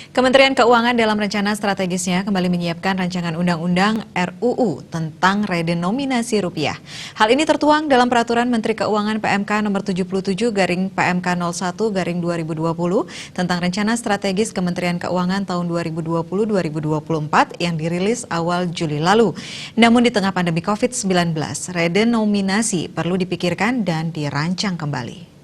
Kementerian Keuangan dalam rencana strategisnya kembali menyiapkan rancangan undang-undang RUU tentang redenominasi rupiah. Hal ini tertuang dalam Peraturan Menteri Keuangan PMK nomor 77/PMK 01/2020 tentang rencana strategis Kementerian Keuangan tahun 2020-2024 yang dirilis awal Juli lalu. Namun di tengah pandemi COVID-19, redenominasi perlu dipikirkan dan dirancang kembali.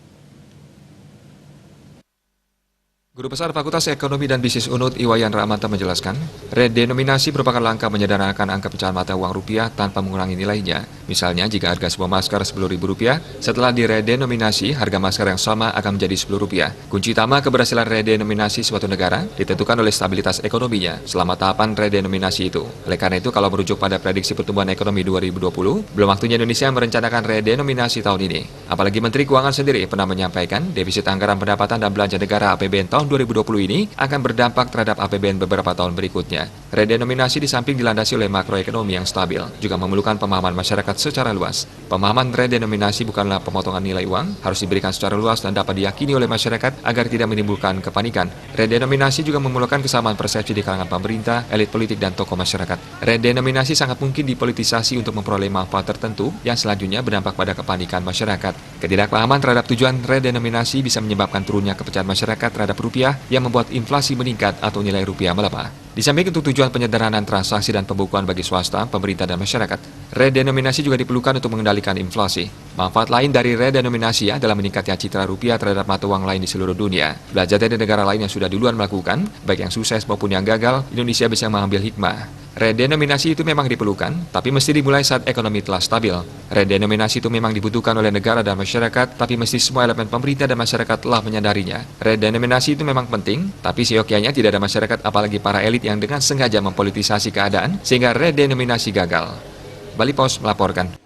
Guru Besar Fakultas Ekonomi dan Bisnis UNUD Iwayan Rahmanto menjelaskan, redenominasi merupakan langkah menyederhanakan angka pecahan mata uang rupiah tanpa mengurangi nilainya. Misalnya, jika harga sebuah masker Rp10.000, setelah diredenominasi, harga masker yang sama akan menjadi Rp10.000. Kunci utama keberhasilan redenominasi suatu negara ditentukan oleh stabilitas ekonominya selama tahapan redenominasi itu. Oleh karena itu, kalau merujuk pada prediksi pertumbuhan ekonomi 2020, belum waktunya Indonesia merencanakan redenominasi tahun ini. Apalagi Menteri Keuangan sendiri pernah menyampaikan, defisit anggaran pendapatan dan belanja negara APBN tahun 2020 ini akan berdampak terhadap APBN beberapa tahun berikutnya. Redenominasi di samping dilandasi oleh makroekonomi yang stabil, juga memerlukan pemahaman masyarakat secara luas. Pemahaman redenominasi bukanlah pemotongan nilai uang, harus diberikan secara luas dan dapat diyakini oleh masyarakat agar tidak menimbulkan kepanikan. Redenominasi juga memerlukan kesamaan persepsi di kalangan pemerintah, elit politik, dan tokoh masyarakat. Redenominasi sangat mungkin dipolitisasi untuk memperoleh manfaat tertentu yang selanjutnya berdampak pada kepanikan masyarakat. Ketidakpahaman terhadap tujuan redenominasi bisa menyebabkan turunnya kepercayaan masyarakat terhadap rupiah yang membuat inflasi meningkat atau nilai rupiah melemah. Di samping untuk tujuan penyederhanaan transaksi dan pembukuan bagi swasta, pemerintah, dan masyarakat, redenominasi juga diperlukan untuk mengendalikan inflasi. Manfaat lain dari redenominasi adalah meningkatnya citra rupiah terhadap mata uang lain di seluruh dunia. Belajar dari negara lain yang sudah duluan melakukan, baik yang sukses maupun yang gagal, Indonesia bisa mengambil hikmah. Redenominasi itu memang diperlukan, tapi mesti dimulai saat ekonomi telah stabil. Redenominasi itu memang dibutuhkan oleh negara dan masyarakat, tapi mesti semua elemen pemerintah dan masyarakat telah menyadarinya. Redenominasi itu memang penting, tapi seyogyanya tidak ada masyarakat apalagi para elit yang dengan sengaja mempolitisasi keadaan sehingga redenominasi gagal. Bali Pos melaporkan.